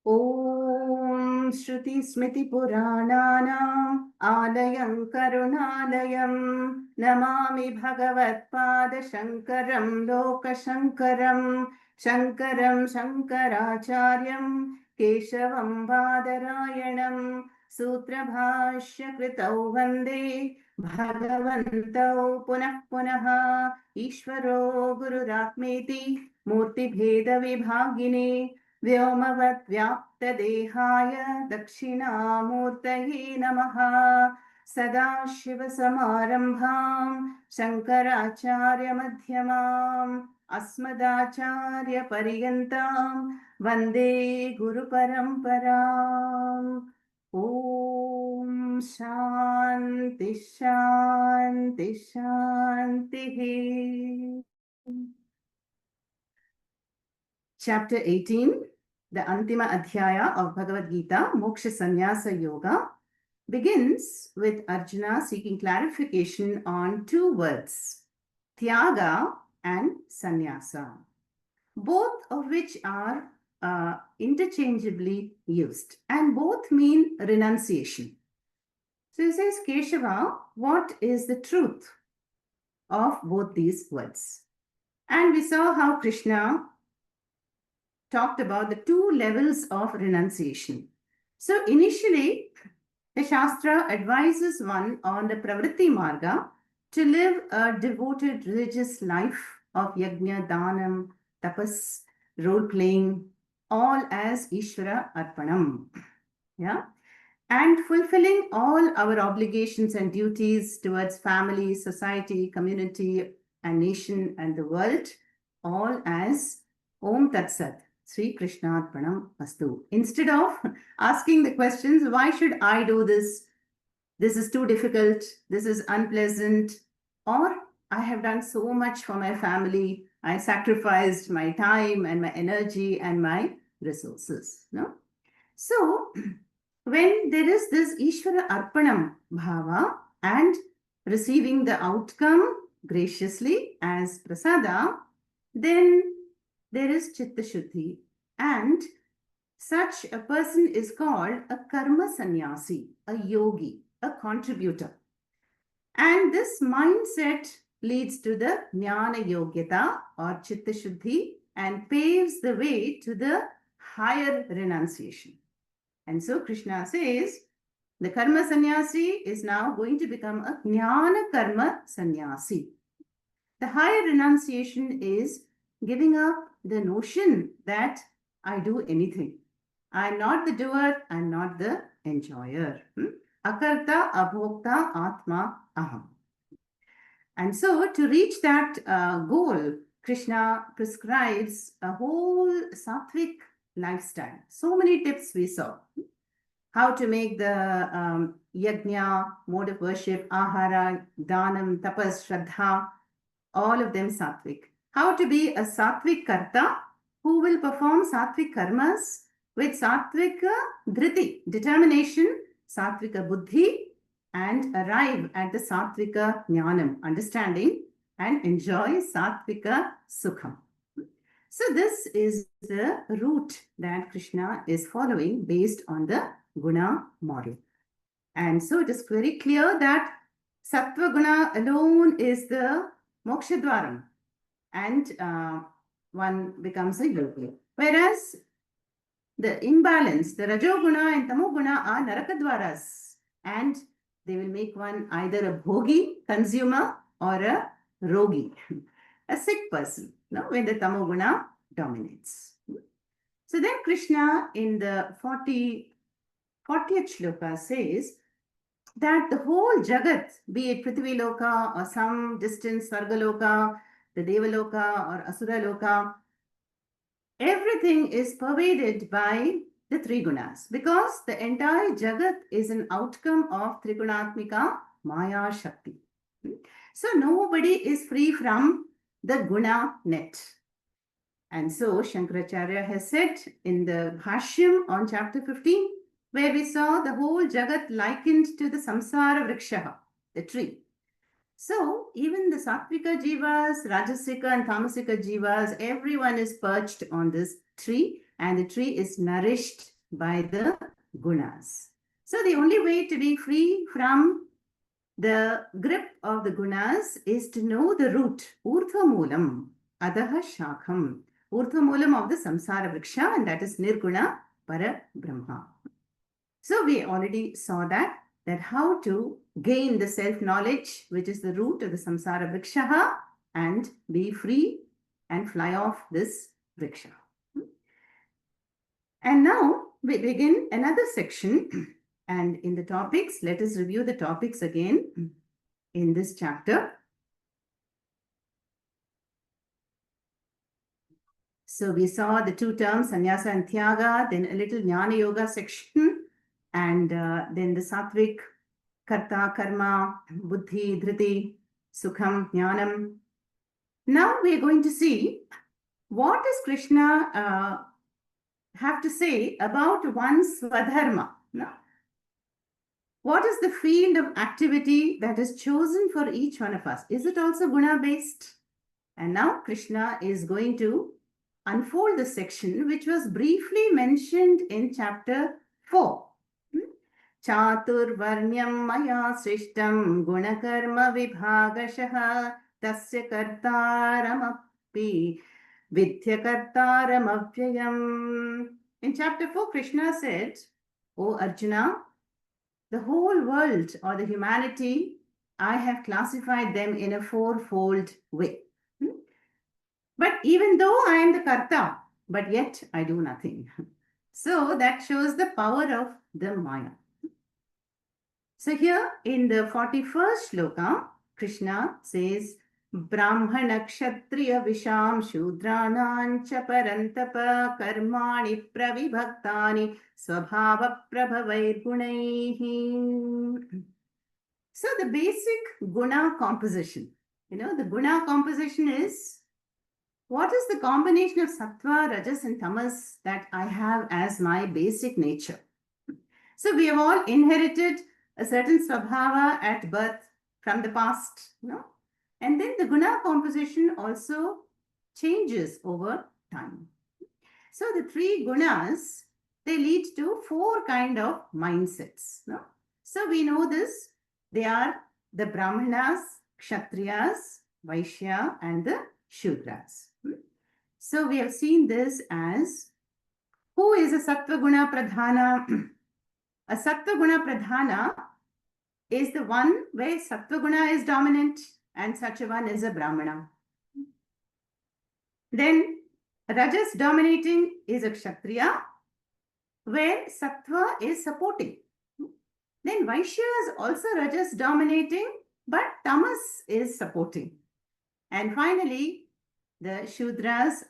ॐ श्रुतिस्मृतिपुराणानाम् आलयं करुणालयं नमामि भगवत्पादशङ्करं लोकशङ्करं शङ्करं शङ्कराचार्यं केशवं बादरायणं सूत्रभाष्यकृतौ वन्दे भगवन्तौ पुनः पुनः ईश्वरो गुरुरात्मेति मूर्तिभेदविभागिने व्योमवद्व्याप्तदेहाय दक्षिणामूर्तये नमः सदाशिवसमारम्भां शङ्कराचार्यमध्यमाम् अस्मदाचार्यपर्यन्तां वन्दे गुरुपरम्पराम् ॐ शान्ति शान्ति शान्तिः. Chapter 18, the Antima Adhyaya of Bhagavad Gita, Moksha Sannyasa Yoga, begins with Arjuna seeking clarification on two words, Tyaga and Sannyasa, both of which are interchangeably used and both mean renunciation. So he says, Keshava, what is the truth of both these words? And we saw how Krishna talked about the two levels of renunciation. So initially, the Shastra advises one on the Pravritti Marga to live a devoted religious life of yajna, danam, tapas, role-playing, all as Ishvara Arpanam. Yeah? And fulfilling all our obligations and duties towards family, society, community, and nation and the world, all as Om Tat Sat. Sri Krishnarpanam Astu. Instead of asking the questions, why should I do this? This is too difficult. This is unpleasant. Or I have done so much for my family. I sacrificed my time and my energy and my resources. No? So, when there is this Ishvara Arpanam Bhava and receiving the outcome graciously as prasada, then there is Chitta Shuddhi, and such a person is called a karma sannyasi, a yogi, a contributor. And this mindset leads to the jnana yogyata or Chitta Shuddhi and paves the way to the higher renunciation. And so Krishna says, the karma sannyasi is now going to become a jnana karma sannyasi. The higher renunciation is giving up the notion that I do anything. I'm not the doer, I'm not the enjoyer. Akarta abhokta atma aham. And so to reach that goal, Krishna prescribes a whole sattvic lifestyle. So many tips we saw. How to make the yajna, mode of worship, ahara, danam, tapas, shraddha, all of them sattvic. How to be a sattvic karta who will perform sattvic karmas with sattvika dhriti, determination, sattvika buddhi, and arrive at the sattvika jnanam, understanding, and enjoy sattvika sukham. So this is the route that Krishna is following based on the guna model. And so it is very clear that sattva guna alone is the moksha dwaram, and one becomes a yogi. Whereas the imbalance, the rajoguna and tamoguna are narakadwaras, and they will make one either a bhogi, consumer, or a rogi, a sick person, when the tamoguna dominates. So then Krishna in the 40th shloka says that the whole jagat, be it Prithvi Loka or some distant Svarga Loka, the Devaloka or Asura Loka, everything is pervaded by the three gunas, because the entire jagat is an outcome of Trigunatmika Maya Shakti. So nobody is free from the guna net. And so Shankaracharya has said in the Bhashyam on chapter 15, where we saw the whole jagat likened to the samsara vrikshaha, the tree. So even the sattvika jivas, rajasika and tamasika jivas, everyone is perched on this tree, and the tree is nourished by the gunas. So the only way to be free from the grip of the gunas is to know the root, urdhva moolam, adaha shakham, urdhva moolam of the samsara vriksha, and that is nirguna para brahma. So we already saw that how to gain the self-knowledge, which is the root of the samsara vriksha, and be free and fly off this vriksha. And now we begin another section. And in the topics, let us review the topics again in this chapter. So we saw the two terms, sannyasa and tyaga, then a little jnana yoga section, and then the sattvic, karta, karma, buddhi, dhriti, sukham, jnanam. Now we are going to see what does Krishna have to say about one's swadharma. No? What is the field of activity that is chosen for each one of us? Is it also guna based? And now Krishna is going to unfold the section which was briefly mentioned in chapter 4. Chatur varnyam maya srishtam gunakarma vibhagashah tasya kartaramapi vidhya kartaramapyayam. In chapter 4, Krishna said, O Arjuna, the whole world or the humanity, I have classified them in a fourfold way. But even though I am the karta, but yet I do nothing. So that shows the power of the Maya. So here in the 41st shloka, Krishna says, Brahmana kshatriya visham shudranam cha parantapa karmani pravibhaktani svabhava prabhavair gunaihi. So the basic guna composition, the guna composition is, what is the combination of sattva, rajas and tamas that I have as my basic nature? So we have all inherited a certain svabhava at birth from the past, and then the guna composition also changes over time. So the three gunas, they lead to four kind of mindsets. So we know this. They are the brahmanas, kshatriyas, vaishya, and the shudras. So we have seen this as, who is a sattva guna pradhana? A sattva guna pradhana is the one where sattva guna is dominant, and such a one is a brahmana. Then rajas dominating is a kshatriya, where sattva is supporting. Then vaishya is also rajas dominating, but tamas is supporting. And finally, the shudras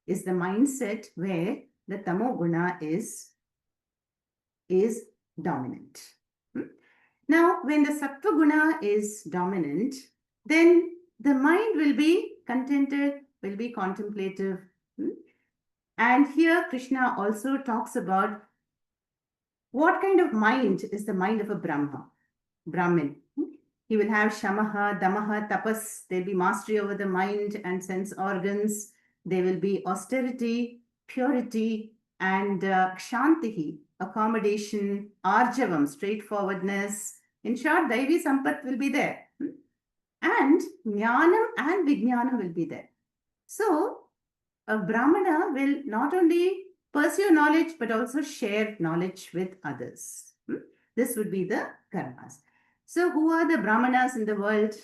is the mindset where the tamo guna is dominant. Now, when the sattva guna is dominant, then the mind will be contented, will be contemplative. And here Krishna also talks about what kind of mind is the mind of a Brahmin. He will have shamaha, damaha, tapas. There will be mastery over the mind and sense organs. There will be austerity, purity, and kshantihi, accommodation, arjavam, straightforwardness. In short, Daivi Sampat will be there. And Jnanam and Vijnanam will be there. So, a Brahmana will not only pursue knowledge, but also share knowledge with others. This would be the karmas. So, who are the Brahmanas in the world?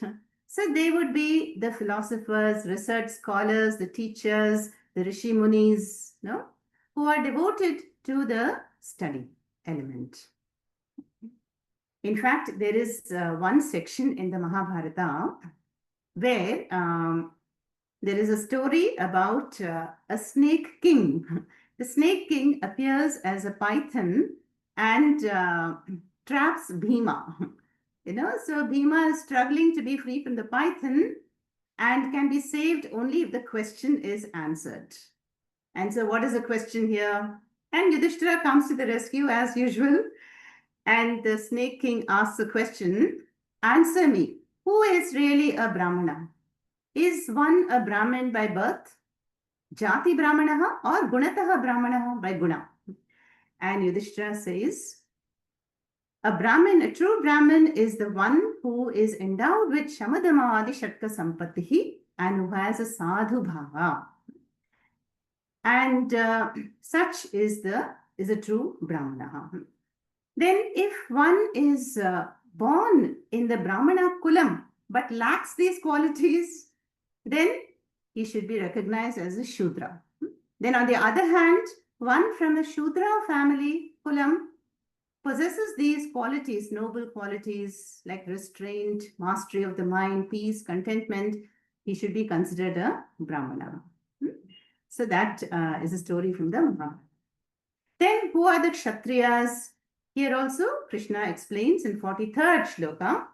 So, they would be the philosophers, research scholars, the teachers, the Rishi Munis, who are devoted to the study element. In fact, there is one section in the Mahabharata where there is a story about a snake king. The snake king appears as a python and traps Bhima. So Bhima is struggling to be free from the python and can be saved only if the question is answered. And so what is the question here? And Yudhishthira comes to the rescue as usual. And the snake king asks the question, answer me, who is really a Brahmana? Is one a Brahmin by birth, Jati Brahmanaha, or Gunataha Brahmanaha by Guna? And Yudhishthira says, a Brahmin, a true Brahmin is the one who is endowed with Shamadamadi Shatka Sampatihi and who has a sadhu bhava. And such is a true Brahmana. Then if one is born in the Brahmana kulam but lacks these qualities, then he should be recognized as a Shudra. Then on the other hand, one from the Shudra family kulam possesses these qualities, noble qualities like restraint, mastery of the mind, peace, contentment, he should be considered a Brahmana. So that is a story from the Mahabharata. Then who are the Kshatriyas? Here also Krishna explains in 43rd shloka.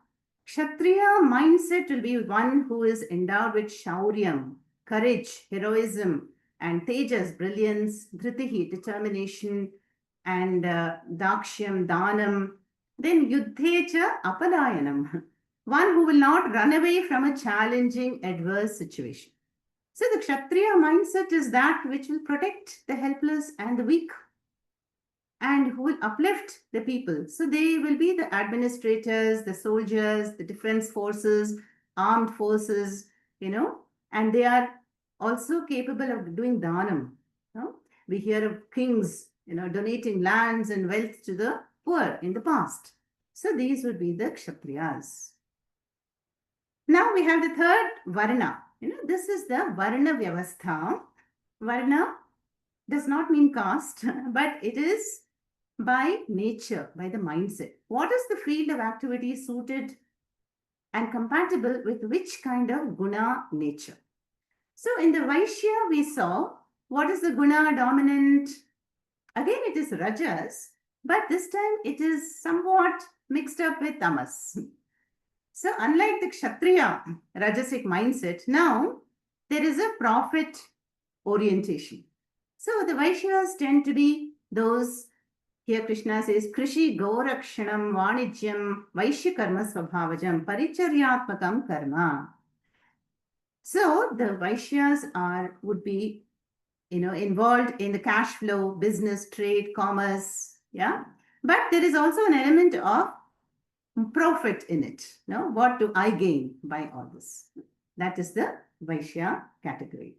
Kshatriya mindset will be one who is endowed with Shauryam, courage, heroism, and Tejas, brilliance, Dhritihi, determination, and Dakshyam, Danam. Then Yuddhecha, Apalayanam, one who will not run away from a challenging, adverse situation. So the Kshatriya mindset is that which will protect the helpless and the weak and who will uplift the people. So they will be the administrators, the soldiers, the defense forces, armed forces, and they are also capable of doing dhanam. We hear of kings, donating lands and wealth to the poor in the past. So these would be the Kshatriyas. Now we have the third Varna. This is the Varna Vyavastha. Varna does not mean caste, but it is by nature, by the mindset. What is the field of activity suited and compatible with which kind of guna nature? So in the Vaishya, we saw what is the guna dominant. Again, it is Rajas, but this time it is somewhat mixed up with Tamas. So unlike the Kshatriya Rajasic mindset, now there is a profit orientation. So the Vaishyas tend to be those, here Krishna says, Krishi Gaurakshanam Vanijyam Vaishya Karma Svabhavajam Paricharyatmakam Karma. So the Vaishyas would be, involved in the cash flow, business, trade, commerce, yeah. But there is also an element of profit in it. What do I gain by all this? That is the Vaishya category.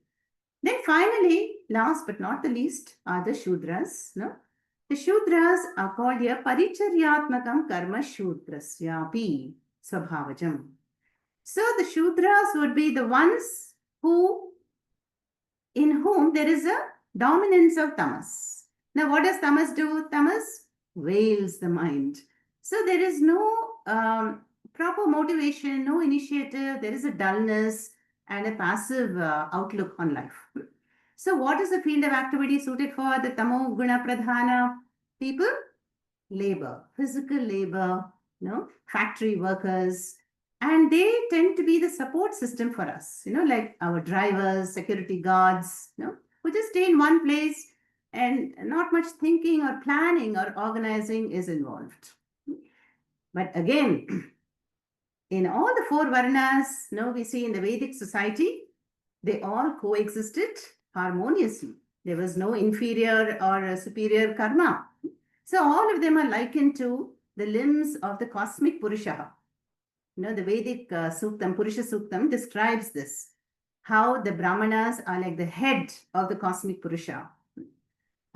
Then finally, last but not the least, are the Shudras. The Shudras are called here Paricharyatmakam Karma Shudrasyapi Swabhavajam. So the Shudras would be the ones in whom there is a dominance of Tamas. Now what does Tamas do? Tamas veils the mind. So there is no proper motivation, no initiative, there is a dullness and a passive outlook on life. So what is the field of activity suited for the Tamo Guna Pradhana people? Labor, physical labor, factory workers, and they tend to be the support system for us, like our drivers, security guards, who just stay in one place and not much thinking or planning or organizing is involved. But again, in all the four Varnas, we see in the Vedic society, they all coexisted harmoniously. There was no inferior or superior karma. So all of them are likened to the limbs of the cosmic Purusha. The Vedic Suktam, Purusha Suktam describes this, how the Brahmanas are like the head of the cosmic Purusha.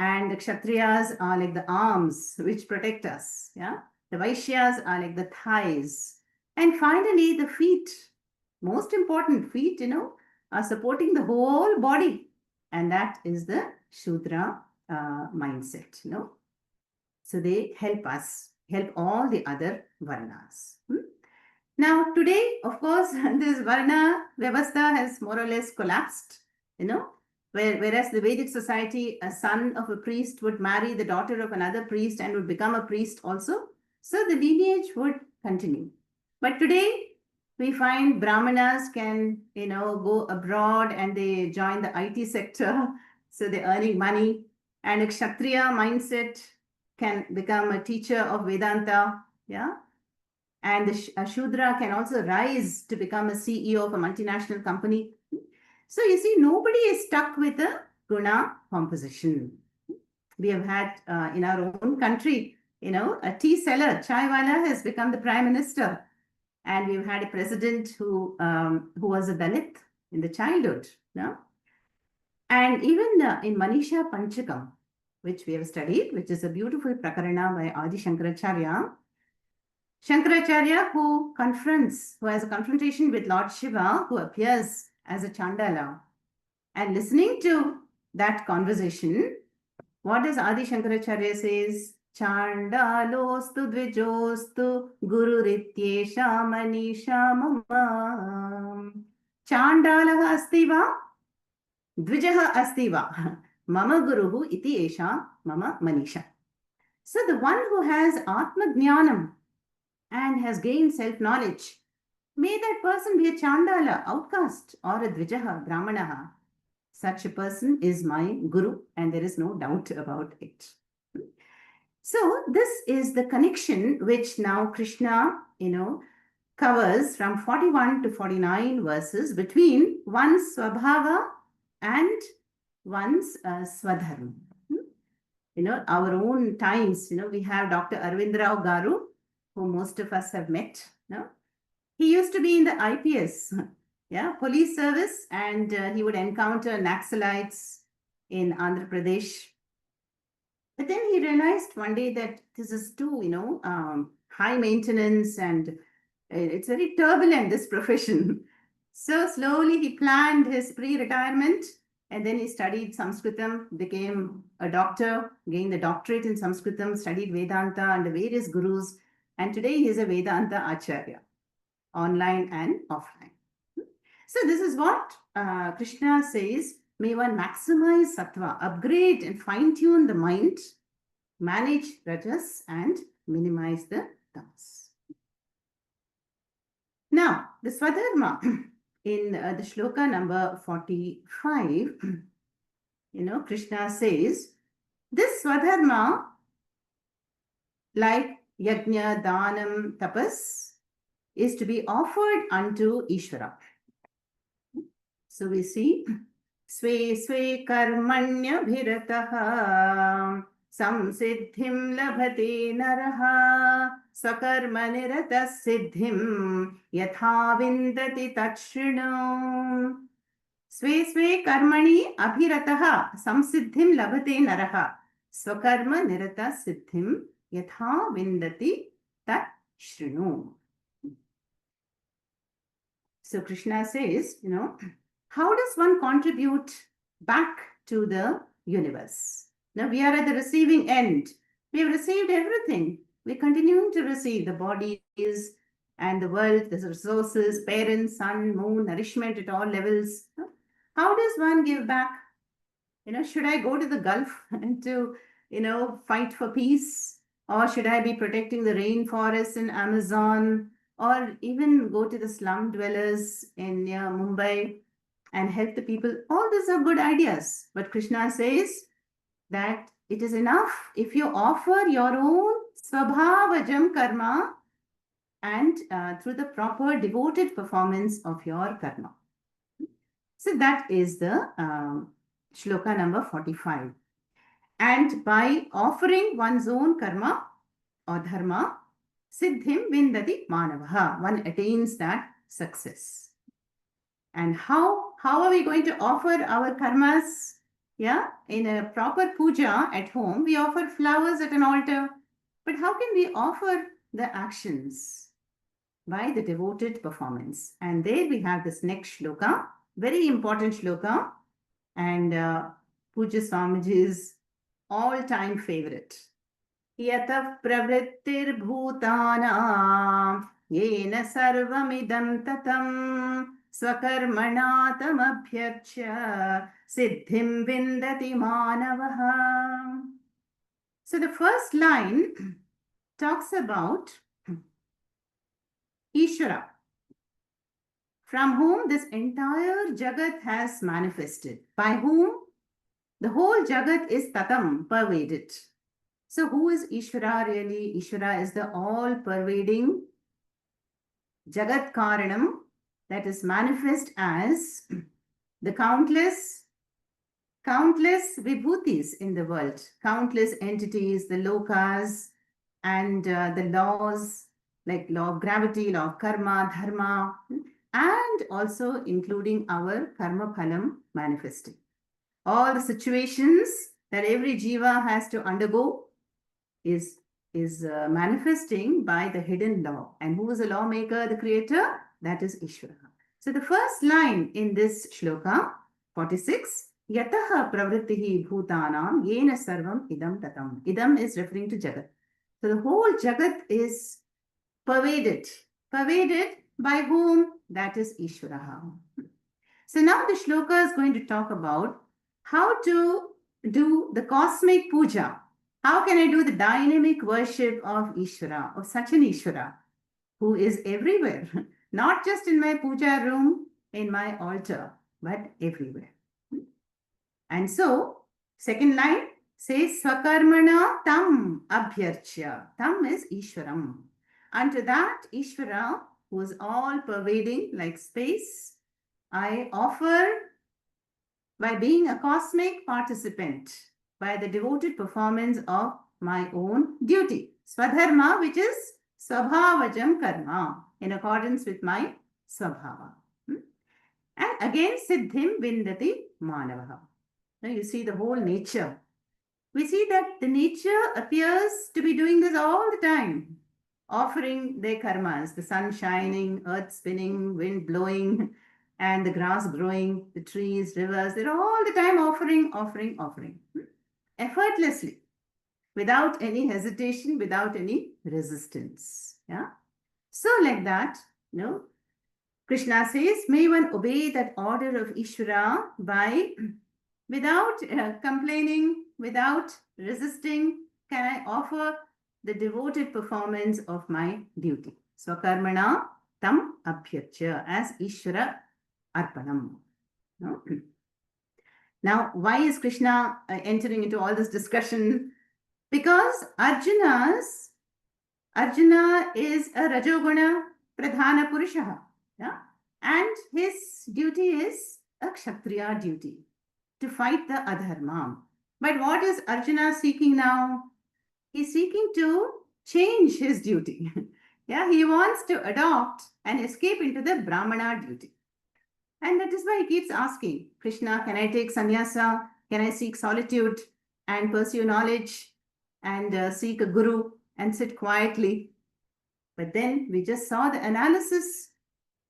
And the Kshatriyas are like the arms which protect us. Yeah. The Vaishyas are like the thighs. And finally, the feet, most important feet, are supporting the whole body. And that is the Shudra mindset, So they help us, help all the other Varnas. Now, today, of course, this Varna Vyavastha has more or less collapsed, whereas the Vedic society, a son of a priest would marry the daughter of another priest and would become a priest also. So the lineage would continue. But today, we find Brahmanas can, go abroad and they join the IT sector. So they're earning money. And a Kshatriya mindset can become a teacher of Vedanta. Yeah. And a Shudra can also rise to become a CEO of a multinational company. So you see, nobody is stuck with a guna composition. We have had in our own country, a tea seller, chai wala, has become the prime minister. And we've had a president who was a Dalit in the childhood. And even in Manisha Panchakam, which we have studied, which is a beautiful prakarana by Adi Shankaracharya. Shankaracharya, who has a confrontation with Lord Shiva, who appears as a Chandala. And listening to that conversation, what does Adi Shankaracharya says? Chandalostu dvijostu guru rityesha manisha mama. Chandalaha asti va? Dvijaha asti va? Mama guruhu iti esha mama manisha. So the one who has Atma Jnanam and has gained self-knowledge, may that person be a Chandala, outcast, or a Dvijaha, Brahmanaha. Such a person is my Guru, and there is no doubt about it. So this is the connection which now Krishna, covers from 41 to 49 verses between one's Swabhava and one's Swadharma. Our own times, we have Dr. Arvind Rao Garu, who most of us have met. He used to be in the IPS, police service, and he would encounter Naxalites in Andhra Pradesh. But then he realized one day that this is too, high maintenance, and it's very turbulent, this profession. So slowly he planned his pre-retirement, and then he studied Sanskritam, became a doctor, gained a doctorate in Sanskritam, studied Vedanta under various gurus, and today he is a Vedanta Acharya, online and offline. So this is what Krishna says, may one maximize sattva, upgrade and fine-tune the mind, manage rajas, and minimize the tamas. Now, the Swadharma in the shloka number 45, Krishna says, this Swadharma, like yajna, danam, tapas, is to be offered unto Ishvara. So we see, Sve Sve Karmanya Bhirataha Samsiddhim Labhate Naraha Swakarma Nirata Siddhim Yatha Vindati Tatshrinu. Sve Sve Karmani Abhirataha Samsiddhim Labhate Naraha Swakarma Nirata Siddhim Yatha Vindati Tatshrinu. So Krishna says, how does one contribute back to the universe? Now we are at the receiving end. We have received everything. We're continuing to receive the bodies and the world, the resources, parents, sun, moon, nourishment at all levels. How does one give back? Should I go to the Gulf and to, fight for peace? Or should I be protecting the rainforests in Amazon? Or even go to the slum dwellers in Mumbai and help the people? All these are good ideas. But Krishna says that it is enough if you offer your own svabhavajam karma and through the proper devoted performance of your karma. So that is the shloka number 45. And by offering one's own karma or dharma, siddhim vindati manavaha, one attains that success. And how are we going to offer our karmas? In a proper puja at home, we offer flowers at an altar. But how can we offer the actions? By the devoted performance. And there we have this next shloka, very important shloka, and Puja Swamiji's all-time favorite. Yatah pravrittir bhutanam yena sarvamidam tatam swakarmana tamabhyarcha siddhim vindati manavaha. So the first line talks about Ishvara, from whom this entire Jagat has manifested, by whom the whole Jagat is tatam, pervaded. So who is Ishvara really? Ishvara is the all-pervading Jagat Karanam that is manifest as the countless countless vibhutis in the world, countless entities, the lokas, and the laws like law of gravity, law of karma, dharma, and also including our karma phalam manifesting. All the situations that every jiva has to undergo is manifesting by the hidden law. And who is the lawmaker, the creator? That is Ishvara. So the first line in this shloka, 46, Yataha pravrittihi bhutanam yena sarvam idam tatam. Idam is referring to Jagat. So the whole Jagat is pervaded. Pervaded by whom? That is Ishvara. So now the shloka is going to talk about how to do the cosmic puja. How can I do the dynamic worship of Ishvara, of such an Ishvara who is everywhere, not just in my puja room, in my altar, but everywhere. And so, second line says Swakarmana tam abhyarchya. Tam is Ishwaram. Unto that Ishvara, who is all pervading like space, I offer by being a cosmic participant, by the devoted performance of my own duty. Swadharma, which is Swabhavajam karma, in accordance with my Swabhava. And again, Siddhim Vindati Manavaha. Now you see the whole nature. We see that the nature appears to be doing this all the time, offering their karmas, the sun shining, earth spinning, wind blowing, and the grass growing, the trees, rivers, they're all the time offering, effortlessly, without any hesitation, without any resistance. Yeah. So like that, Krishna says, may one obey that order of Ishvara by, without complaining, without resisting, can I offer the devoted performance of my duty. Swakarmana tam abhyarchya, as Ishvara arpanam. No? Now, why is Krishna entering into all this discussion? Because Arjuna is a Rajoguna Pradhana Purusha. Yeah? And his duty is a Kshatriya duty, to fight the adharma. But what is Arjuna seeking now? He's seeking to change his duty. Yeah, he wants to adopt and escape into the Brahmana duty. And that is why he keeps asking, Krishna, can I take sannyasa? Can I seek solitude and pursue knowledge and seek a guru and sit quietly? But then we just saw the analysis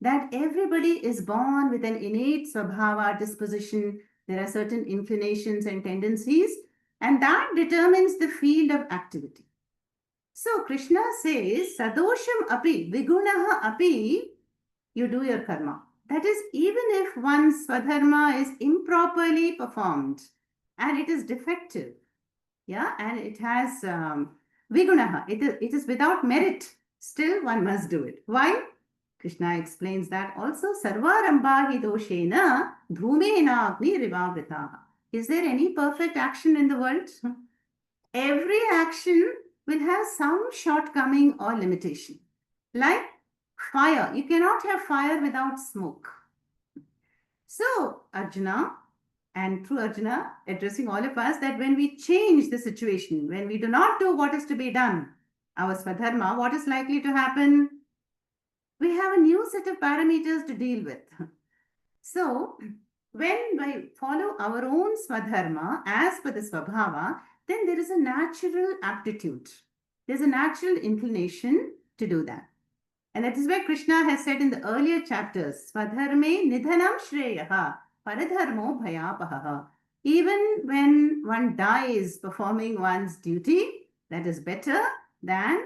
that everybody is born with an innate swabhava disposition. There are certain inclinations and tendencies, and that determines the field of activity. So Krishna says, Sadosham api, vigunaha api, you do your karma. That is, even if one's swadharma is improperly performed and it is defective, yeah, and it has vigunaha, it is without merit, still one must do it. Why? Krishna explains that also, sarvarambha hi doshena dhumena agni rivavritaha. Is there any perfect action in the world? Every action will have some shortcoming or limitation. Like fire, you cannot have fire without smoke. So Arjuna, and through Arjuna addressing all of us, that when we change the situation, when we do not do what is to be done, our swadharma, what is likely to happen? We have a new set of parameters to deal with. So when we follow our own swadharma as per the swabhava, then there is a natural aptitude. There's a natural inclination to do that. And that is why Krishna has said in the earlier chapters, Swadharme nidhanam shreyaha, paradharmo bhayapahaha. Even when one dies performing one's duty, that is better than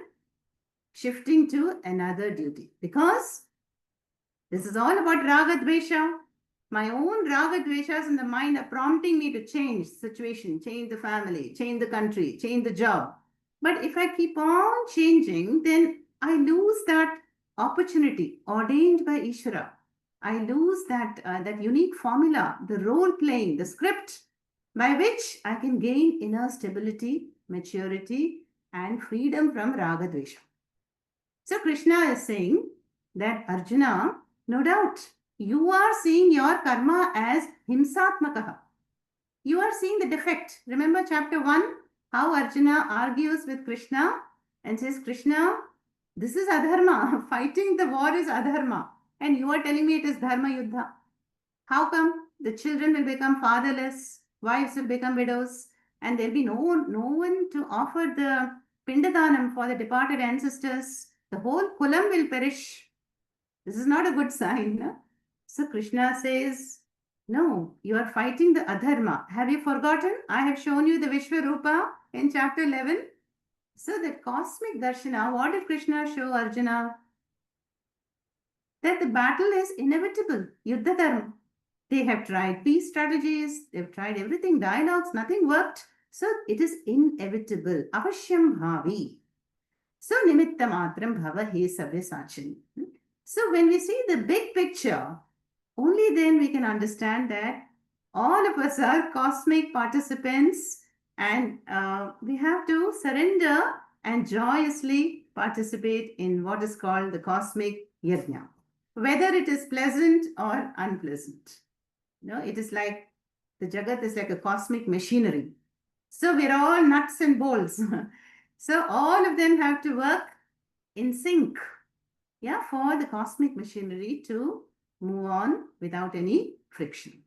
shifting to another duty. Because this is all about raga dvesha. My own raga dveshas in the mind are prompting me to change the situation, change the family, change the country, change the job. But if I keep on changing, then I lose that opportunity ordained by Ishvara. I lose that unique formula, the role playing, the script by which I can gain inner stability, maturity, and freedom from raga dvesha. So Krishna is saying that Arjuna, no doubt, you are seeing your karma as himsatmakaha. you are seeing the defect. Remember chapter 1, how Arjuna argues with Krishna and says, Krishna, this is adharma. Fighting the war is adharma. And you are telling me it is dharma yuddha. How come the children will become fatherless, wives will become widows, and there'll be no one to offer the pindadanam for the departed ancestors? The whole kulam will perish. This is not a good sign. No? So Krishna says, no, you are fighting the adharma. Have you forgotten? I have shown you the Vishwarupa in chapter 11. So that cosmic darshana, what did Krishna show Arjuna? That the battle is inevitable. Yuddha dharma. They have tried peace strategies, they've tried everything, dialogues, nothing worked. So it is inevitable. Avashyam bhavi. So nimitta matram bhava he savyasachini. So when we see the big picture, only then we can understand that all of us are cosmic participants and we have to surrender and joyously participate in what is called the cosmic yajna, whether it is pleasant or unpleasant. It is like the Jagat is like a cosmic machinery. So we're all nuts and bolts. So all of them have to work in sync, for the cosmic machinery to move on without any friction.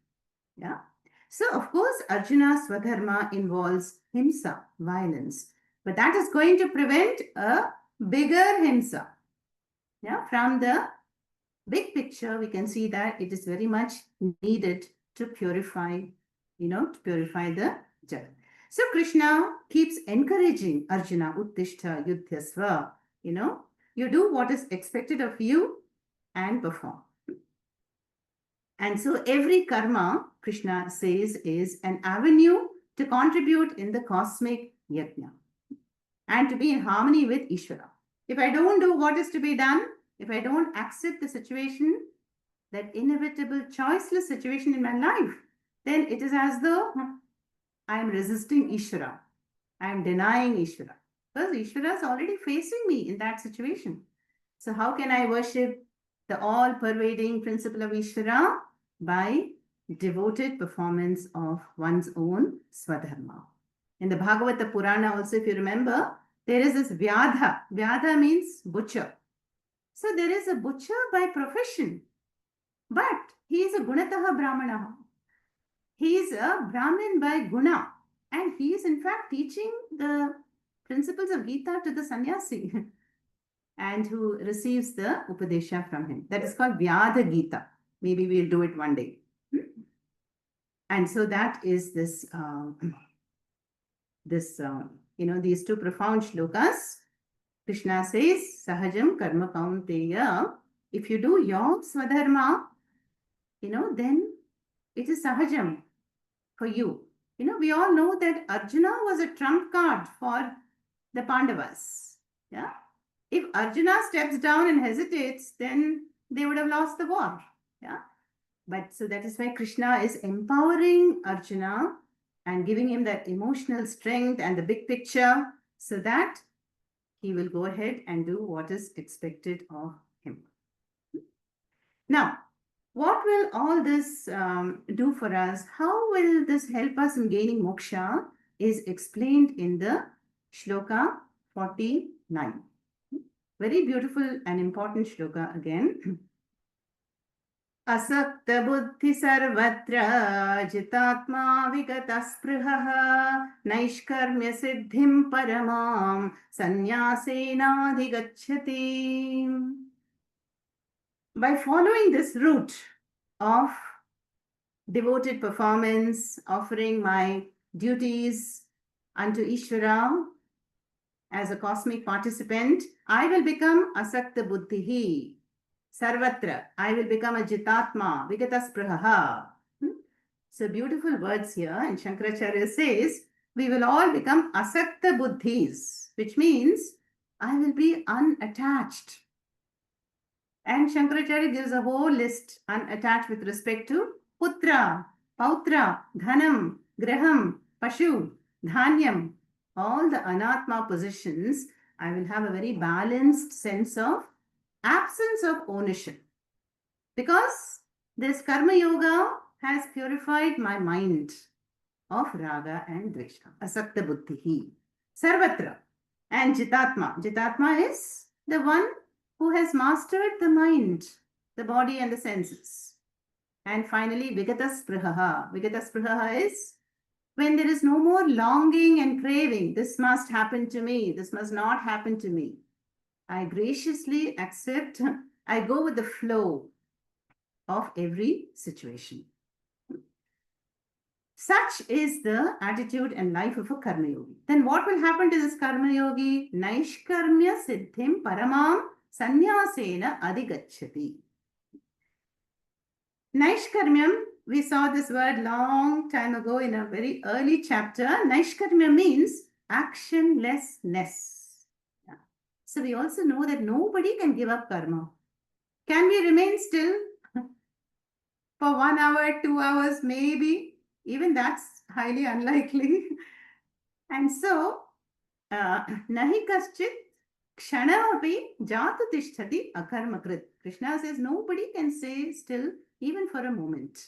So of course, Arjuna's Swadharma involves himsa, violence, but that is going to prevent a bigger himsa. From the big picture, we can see that it is very much needed to purify, the Jagat. So Krishna keeps encouraging Arjuna, Uttishta, Yudhyasva, you do what is expected of you and perform. And so every karma, Krishna says, is an avenue to contribute in the cosmic yajna and to be in harmony with Ishvara. If I don't do what is to be done, if I don't accept the situation, that inevitable, choiceless situation in my life, then it is as though I am resisting Ishvara. I am denying Ishvara. Because Ishvara is already facing me in that situation. So how can I worship the all-pervading principle of Ishvara? By devoted performance of one's own Swadharma. In the Bhagavata Purana also, if you remember, there is this Vyadha. Vyadha means butcher. So there is a butcher by profession, but he is a Gunataha Brahmana. He is a Brahmin by Guna, and he is in fact teaching the principles of Gita to the sannyasi and who receives the Upadesha from him. That is called Vyadha Gita. Maybe we'll do it one day. And so that is this, these two profound shlokas. Krishna says, Sahajam Karma Kaunteya. If you do your Swadharma, then it is Sahajam for you. We all know that Arjuna was a trump card for the Pandavas. If Arjuna steps down and hesitates, then they would have lost the war. But so that is why Krishna is empowering Arjuna and giving him that emotional strength and the big picture so that he will go ahead and do what is expected of him. Now, what will all this do for us? How will this help us in gaining moksha is explained in the shloka 49. Very beautiful and important shloka again. Asakta buddhi sarvatra jitatma vigata spruhaha naishkarmya siddhim paramam sanyasena adhigacchati. By following this route of devoted performance, offering my duties unto Ishvara as a cosmic participant, I will become asakta buddhihi. Sarvatra, I will become a jitatma, vigata spraha. So beautiful words here, and Shankaracharya says, we will all become asakta buddhis, which means I will be unattached. And Shankaracharya gives a whole list, unattached with respect to putra, pautra, dhanam, graham, pashu, dhanyam, all the anatma positions. I will have a very balanced sense of absence of ownership, because this karma yoga has purified my mind. of raga and dvesha. Asakta buddhihi. Sarvatra. And jitatma. Jitatma is the one who has mastered the mind, the body and the senses. And finally, vigata sprihaha. Vigata sprihaha is when there is no more longing and craving. This must happen to me. This must not happen to me. I graciously accept. I go with the flow of every situation. Such is the attitude and life of a karma yogi. Then what will happen to this karma yogi? Naishkarmya siddhim paramam sanyasena adhigacchati. Naishkarmyam, we saw this word long time ago in a very early chapter. Naishkarmya means actionlessness. Yeah. So we also know that nobody can give up karma. Can we remain still for 1 hour, 2 hours, maybe? Even that's highly unlikely. And so, nahi kaschit kshanamapi jatu tishtati akarmakrit. Krishna says nobody can stay still even for a moment.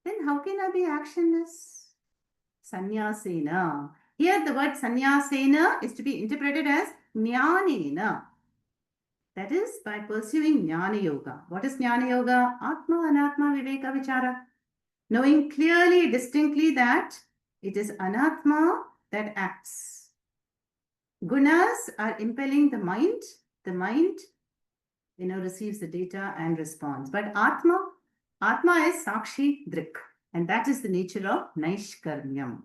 Then how can I be actionless? Sanyasena. Here the word sanyasena is to be interpreted as jnanena. That is by pursuing jnana yoga. What is jnana yoga? Atma anatma viveka vichara. Knowing clearly, distinctly that it is anatma that acts. Gunas are impelling the mind receives the data and responds. But Atma is Sakshi Drik, and that is the nature of Naishkarmyam.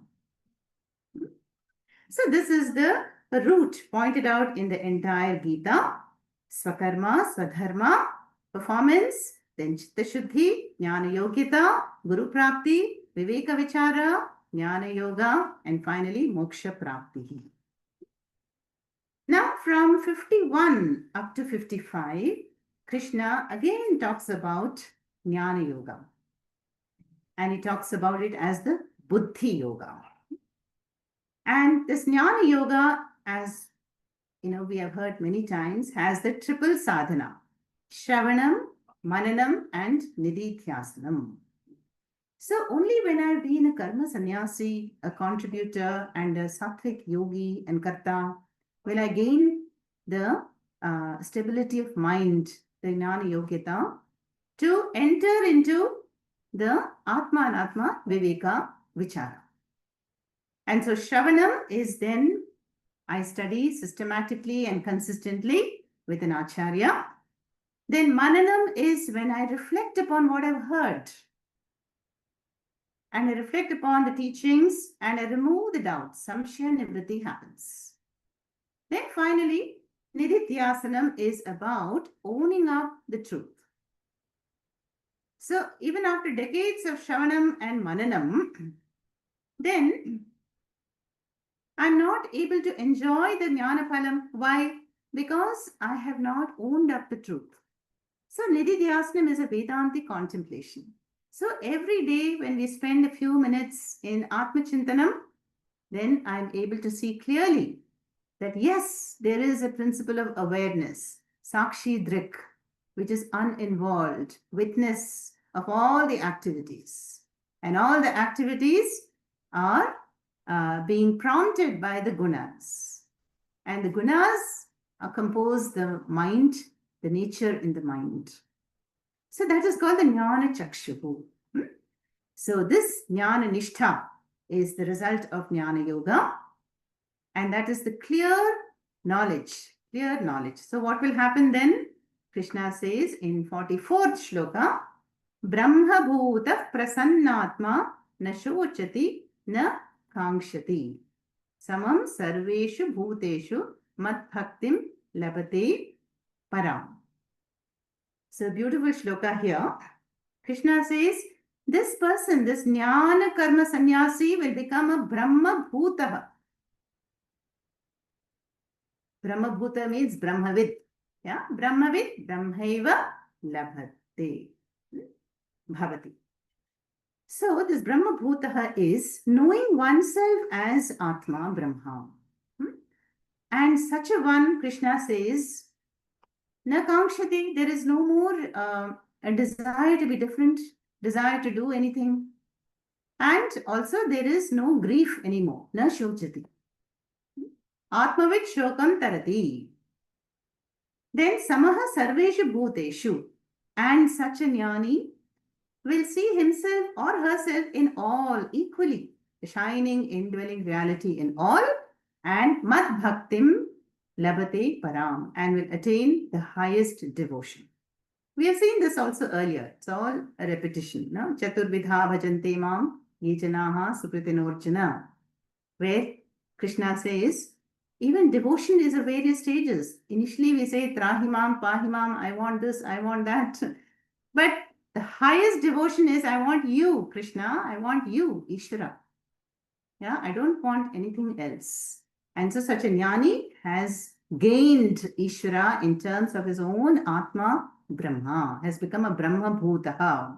So this is the root pointed out in the entire Gita. Swakarma, Swadharma, performance, then Chitta Shuddhi, Jnana Yogita, Guru Prapti, Viveka Vichara, Jnana Yoga, and finally Moksha Prapti. Now from 51 up to 55, Krishna again talks about Jnana Yoga. And he talks about it as the Buddhi Yoga. And this Jnana Yoga, as we have heard many times, has the triple sadhana. Shravanam, Mananam, and Nididhyasanam. So only when I've been a karma sannyasi, a contributor, and a sattvic yogi and karta, will I gain the stability of mind, the jnana yogita, to enter into the atma anatma viveka vichara. And so Shravanam is then I study systematically and consistently with an acharya. Then Mananam is when I reflect upon what I've heard. And I reflect upon the teachings and I remove the doubts. Samshaya Nivritti happens. Then finally, Nididhyasanam is about owning up the truth. So even after decades of Shravanam and Mananam, then I'm not able to enjoy the Jnana Phalam. Why? Because I have not owned up the truth. So Nididhyasanam is a Vedantic contemplation. So every day when we spend a few minutes in Atma Chintanam, then I'm able to see clearly that yes, there is a principle of awareness, Sakshi Drik, which is uninvolved, witness of all the activities. And all the activities are being prompted by the gunas. And the gunas compose the mind, the nature in the mind. So that is called the Jnana Chakshuhu. So this Jnana Nishtha is the result of Jnana Yoga. And that is the clear knowledge. So what will happen then? Krishna says in 44th shloka, Brahma Bhuta Prasannatma Na Shochati Na Kangshati Samam Sarveshu Bhuteshu Mat Bhaktim Labate Param. So beautiful shloka here. Krishna says, this person, this Jnana Karma Sannyasi will become a Brahma Bhutaha. Brahma Bhuta means Brahmavid. Yeah, Brahmavid, Brahmaiva Labhate. Bhavati. So this Brahma Bhutaha is knowing oneself as Atma Brahma. And such a one, Krishna says, Na Kangshati, there is no more a desire to be different, desire to do anything. And also there is no grief anymore. Na shojati. Atmavit shokam tarati. Then samaha sarveshu bhuteshu. And such a jnani will see himself or herself in all equally, the shining, indwelling reality in all, and mad bhaktim labate param, and will attain the highest devotion. We have seen this also earlier. It's all a repetition. No? Chaturbidha bhajante mam ye janaha sukritinorjana, where Krishna says, even devotion is of various stages. Initially we say trahimam, pahimam, I want this, I want that. But the highest devotion is, I want you, Krishna, I want you, Ishvara. Yeah, I don't want anything else. And so such a jnani has gained Ishvara in terms of his own Atma Brahma, has become a Brahma Bhutaha.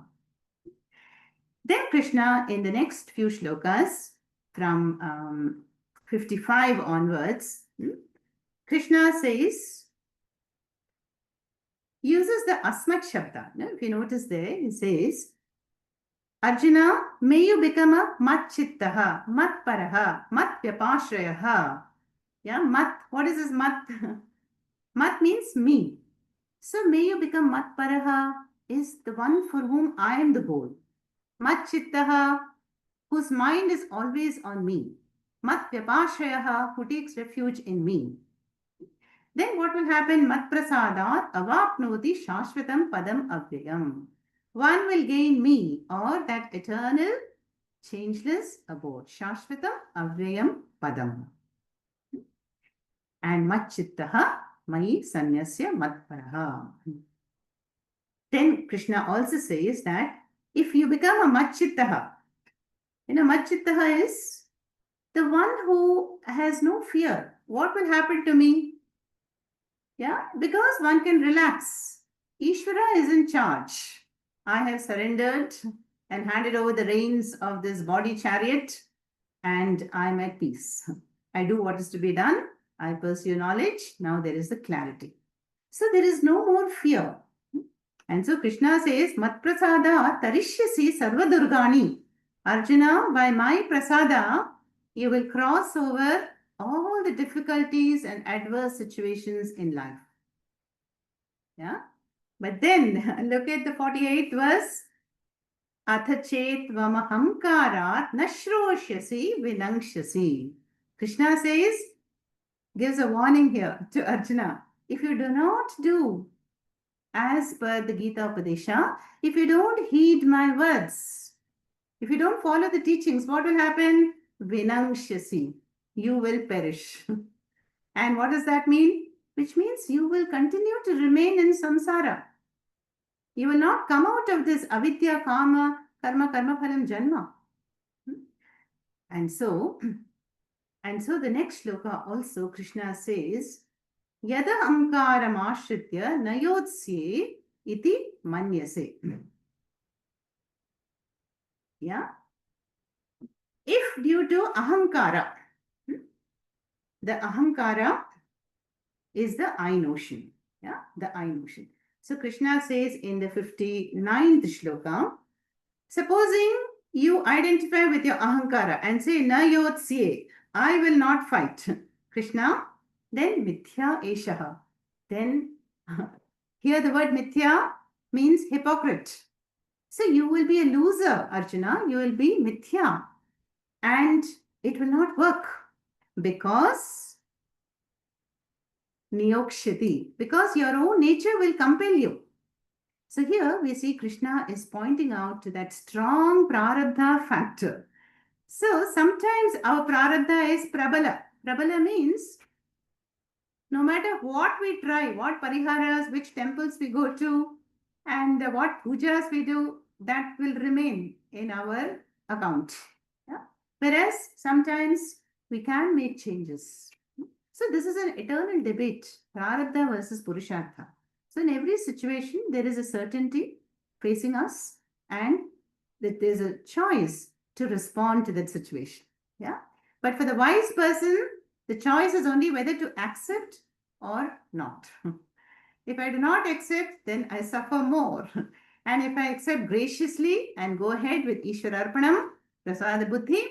Then Krishna, in the next few shlokas, from 55 onwards, Krishna says, uses the asmat shabda. No? If you notice there, he says, Arjuna, may you become a mat chittaha, mat paraha, mat vyapashrayaha. Yeah, mat, what is this mat? Mat means me. So may you become mat paraha, is the one for whom I am the goal. Mat chittaha, whose mind is always on me. Mat vyapashrayaha, who takes refuge in me. Then what will happen? Mat prasadat avapnoti shashvatam padam avyayam. One will gain me, or that eternal, changeless abode. Shashvatam avyayam padam. And matchittaha mai sanyasya matparaha. Then Krishna also says that if you become a matchittaha, matchittaha is the one who has no fear. What will happen to me? Yeah, because one can relax. Ishvara is in charge. I have surrendered and handed over the reins of this body chariot, and I am at peace. I do what is to be done. I pursue knowledge. Now there is the clarity. So there is no more fear. And so Krishna says, Mat prasada tarishyasi sarva durgani. Arjuna, by my prasada, you will cross over all the difficulties and adverse situations in life. Yeah. But then look at the 48th verse. Athachet vamahamkarat nashroshyasi vinangshasi. Krishna says, gives a warning here to Arjuna. If you do not do as per the Gita Upadesha, if you don't heed my words, if you don't follow the teachings, what will happen? Vinangshasi. You will perish. And what does that mean? Which means you will continue to remain in samsara. You will not come out of this avidya, karma phalam janma. And so the next shloka also Krishna says, Yada amkaram ashritya nayotsye iti manyase. Yeah. If due to ahamkara, the ahamkara is the I notion. Yeah, the I notion. So Krishna says in the 59th shloka, supposing you identify with your ahankara and say, na yotsye, I will not fight. Krishna, then mithya eshaha. Then here the word mithya means hypocrite. So you will be a loser, Arjuna. You will be mithya. And it will not work because niyokshati, because your own nature will compel you. So here we see Krishna is pointing out to that strong prarabdha factor. So sometimes our prarabdha is prabala. Prabala means no matter what we try, what pariharas, which temples we go to, and what pujas we do, that will remain in our account. Yeah? Whereas sometimes we can make changes. So this is an eternal debate, prarabdha versus purushartha. So in every situation, there is a certainty facing us and that there's a choice to respond to that situation. Yeah. But for the wise person, the choice is only whether to accept or not. If I do not accept, then I suffer more. And if I accept graciously and go ahead with Ishwararpanam, prasada buddhi,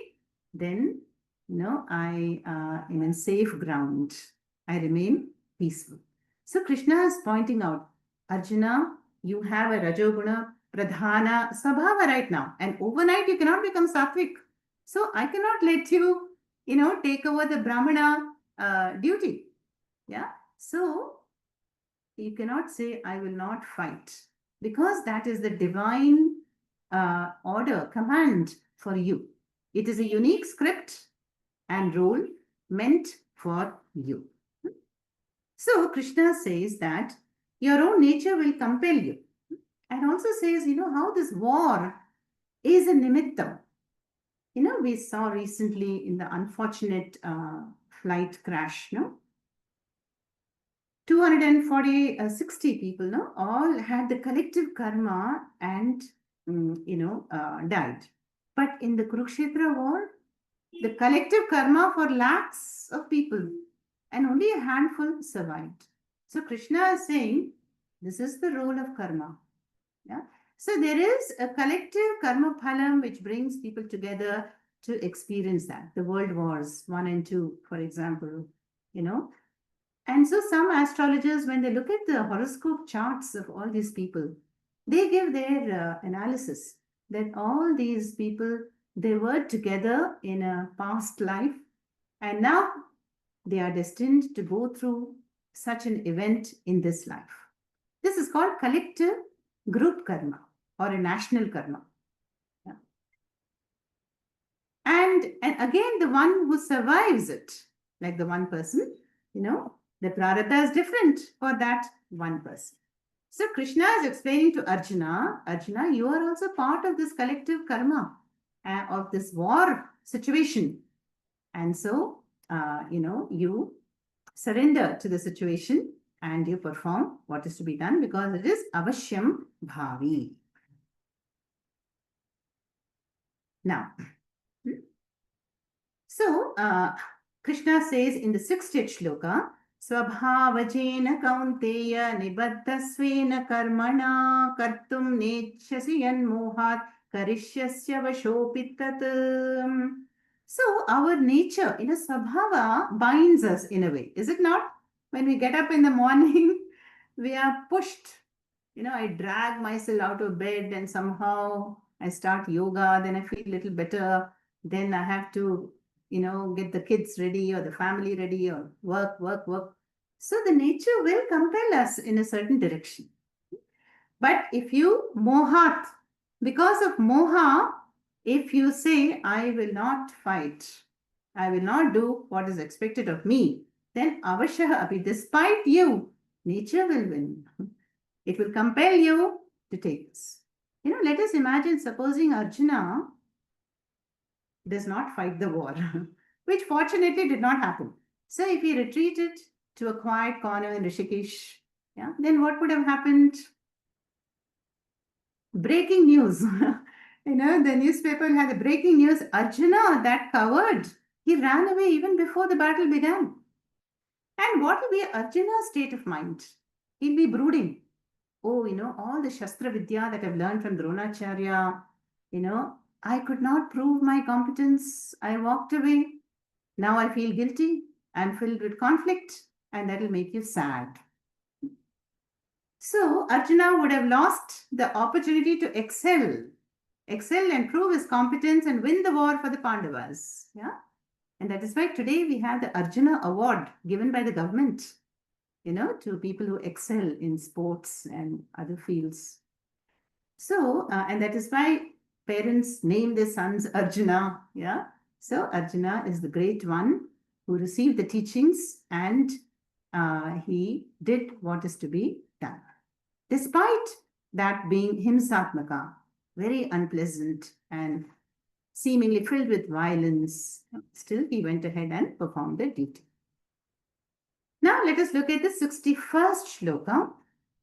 then I am in safe ground. I remain peaceful. So Krishna is pointing out, Arjuna, you have a rajoguna pradhana sabhava right now, and overnight you cannot become sattvic. So I cannot let you, take over the brahmana duty. Yeah. So you cannot say, I will not fight, because that is the divine order, command for you. It is a unique script and role meant for you. So Krishna says that your own nature will compel you. And also says, how this war is a nimittam. We saw recently in the unfortunate flight crash, 240, 60 people, all had the collective karma and, died. But in the Kurukshetra war, the collective karma for lakhs of people and only a handful survived. So Krishna is saying, this is the role of karma. Yeah. So there is a collective karma phalam which brings people together to experience that. The world wars, 1 and 2, for example, And so some astrologers, when they look at the horoscope charts of all these people, they give their analysis that all these people, they were together in a past life, and now they are destined to go through such an event in this life. This is called collective group karma or a national karma. Yeah. And again, the one who survives it, like the one person, the prarabdha is different for that one person. So Krishna is explaining to Arjuna, you are also part of this collective karma of this war situation. And so, you surrender to the situation and you perform what is to be done, because it is avashyam bhavi. Now, so Krishna says in the 60th shloka, Swabhavajena kaunteya nibaddhasvena karmana kartum nechasi yanmohat karishyasya vashopitat. So our nature, Swabhava binds us in a way, is it not? When we get up in the morning, we are pushed. I drag myself out of bed and somehow I start yoga, then I feel a little better. Then I have to, get the kids ready or the family ready or work. So the nature will compel us in a certain direction. But if you mohat, because of moha, if you say, I will not fight, I will not do what is expected of me, then avashah api, despite you, nature will win. It will compel you to take this. Let us imagine, supposing Arjuna does not fight the war, which fortunately did not happen. So if he retreated to a quiet corner in Rishikesh, then what would have happened? Breaking news. The newspaper had the breaking news. Arjuna, that coward, he ran away even before the battle began. And what will be Arjuna's state of mind? He'll be brooding. Oh, all the Shastra Vidya that I've learned from Dronacharya, I could not prove my competence. I walked away. Now I feel guilty. I'm filled with conflict, and that will make you sad. So Arjuna would have lost the opportunity to excel and prove his competence and win the war for the Pandavas. Yeah. And that is why today we have the Arjuna Award given by the government, to people who excel in sports and other fields. So, and that is why parents name their sons Arjuna. Yeah. So Arjuna is the great one who received the teachings and he did what is to be done. Despite that being himsatmaka, very unpleasant and seemingly filled with violence, still he went ahead and performed the duty. Now let us look at the 61st shloka,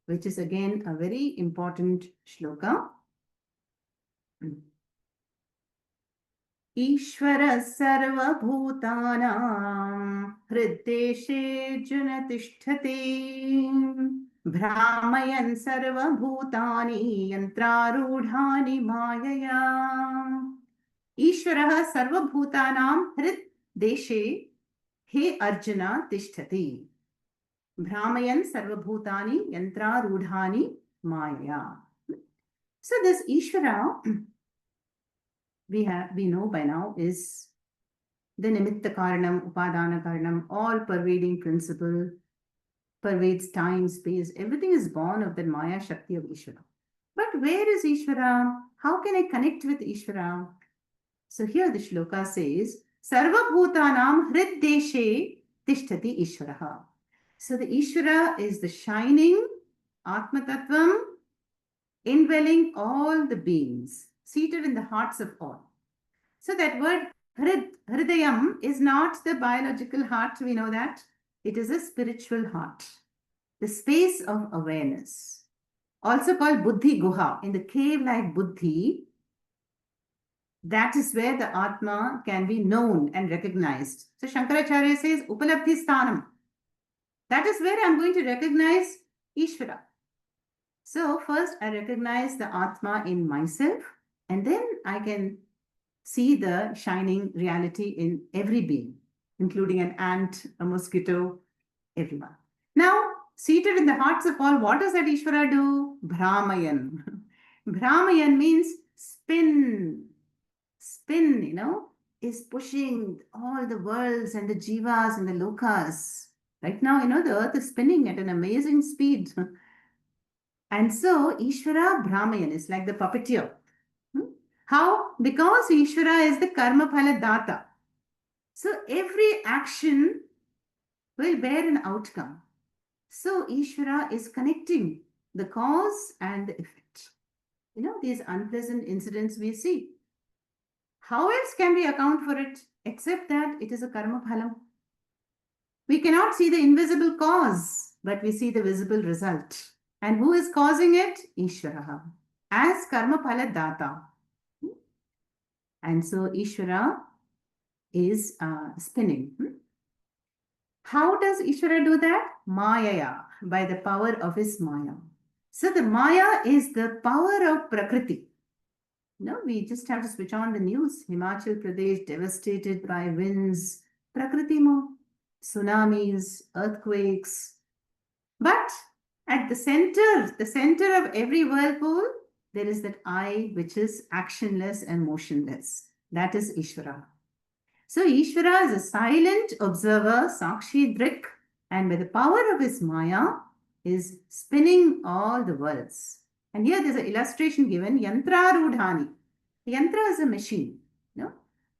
which is again a very important shloka. Ishvara sarvabhutanam hriddeshe junatishthate Brahmayan sarvabhutani yantrarudhani mayaya. Ishvaraha sarvabhutanam hrit deshe he Arjuna tishtati. Brahmayan sarvabhutani yantra rudhani maya. So this Ishvara, we know by now, is the Nimitta Karanam, Upadana Karanam, all pervading principle, pervades time, space, everything is born of the Maya Shakti of Ishvara. But where is Ishvara? How can I connect with Ishvara? So here the shloka says, Sarva Bhutanam Hriddeshe Tishtati Ishvaraha. So the Ishvara is the shining Atma Tattvam indwelling all the beings, seated in the hearts of all. So that word Hridayam is not the biological heart, we know that. It is a spiritual heart, the space of awareness. Also called Buddhi Guha. In the cave-like Buddhi, that is where the Atma can be known and recognized. So Shankaracharya says, Upalabdhi Sthanam. That is where I'm going to recognize Ishvara. So first I recognize the Atma in myself, and then I can see the shining reality in every being, including an ant, a mosquito, everyone. Now, seated in the hearts of all, what does that Ishvara do? Brahmayan. Brahmayan means spin. Spin, is pushing all the worlds and the jivas and the lokas. Right now, the earth is spinning at an amazing speed. And so, Ishvara Brahmayan is like the puppeteer. How? Because Ishvara is the karma phala data. So, every action will bear an outcome. So, Ishvara is connecting the cause and the effect. These unpleasant incidents we see. How else can we account for it except that it is a karma phalam? We cannot see the invisible cause, but we see the visible result. And who is causing it? Ishvara, as karma phala data. And so Ishvara is spinning. How does Ishvara do that? Mayaya, by the power of his Maya. So the Maya is the power of Prakriti. We just have to switch on the news. Himachal Pradesh devastated by winds, Prakriti mo, tsunamis, earthquakes. But at the center of every whirlpool, there is that I which is actionless and motionless. That is Ishvara. So Ishvara is a silent observer, Sakshi Drik, and by the power of his Maya is spinning all the worlds. And here there's an illustration given, Yantra Rudhani. Yantra is a machine,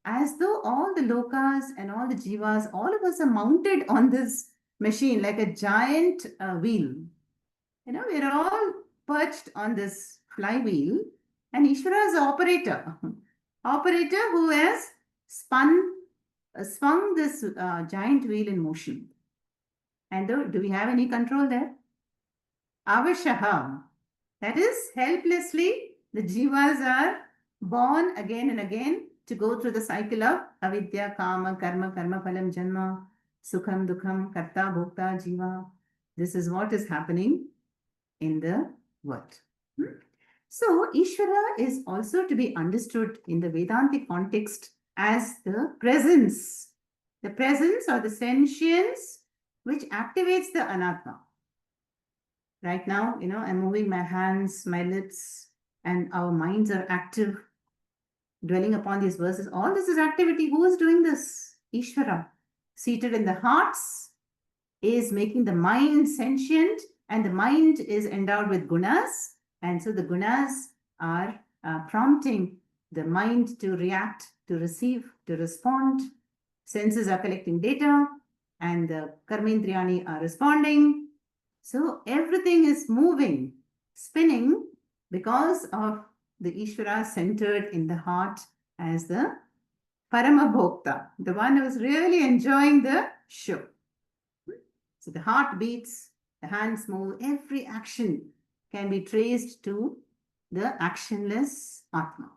as though all the lokas and all the jivas, all of us are mounted on this machine like a giant wheel. We're all perched on this flywheel, and Ishvara is the operator. Operator who has swung this giant wheel in motion. And do we have any control there? Avashaha. That is, helplessly, the jivas are born again and again to go through the cycle of avidya, kama, karma, phalam, janma, sukham, dukham, karta, bhokta, jiva. This is what is happening in the world. So, Ishvara is also to be understood in the Vedantic context as the presence or the sentience which activates the anatma. Right now, I'm moving my hands, my lips, and our minds are active, dwelling upon these verses. All this is activity. Who is doing this? Ishvara, seated in the hearts, is making the mind sentient, and the mind is endowed with gunas. And so the gunas are prompting the mind to react, to receive, to respond. Senses are collecting data, and the karmendriyani are responding. So everything is moving, spinning, because of the Ishvara centered in the heart as the Parama Bhokta, the one who is really enjoying the show. So the heart beats, the hands move, every action can be traced to the actionless Atma.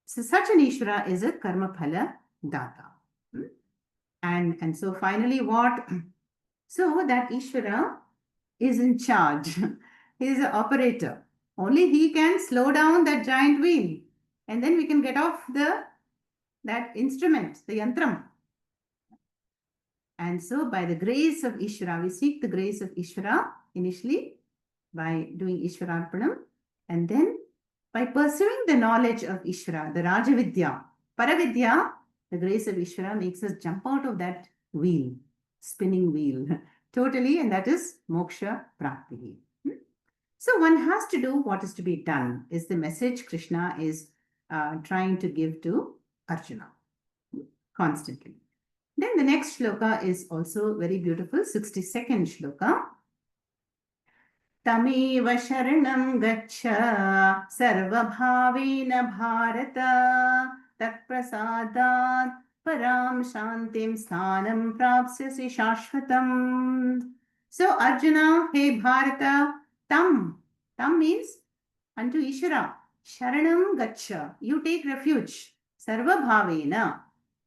So such an Ishvara is a Karma Phala Data. And so finally what? So that Ishvara is in charge. He is an operator. Only he can slow down that giant wheel. and then we can get off that instrument, the yantram. And so by the grace of Ishvara, we seek the grace of Ishvara initially by doing Ishvararpanam, and then by pursuing the knowledge of Ishvara, the Rajavidya, Paravidya, the grace of Ishvara makes us jump out of that wheel, spinning wheel, totally, and that is moksha prapti. So one has to do what is to be done, is the message Krishna is trying to give to Arjuna constantly. Then the next shloka is also very beautiful, 62nd shloka. तमेव शरणं गच्छ सर्वभावेन भारत तत्प्रसादात् परां शान्तिं स्थानं प्राप्स्यसि शाश्वतम्. So Arjuna, hey Bharata, tam means unto Ishvara, sharanam gaccha, you take refuge, sarva bhavena,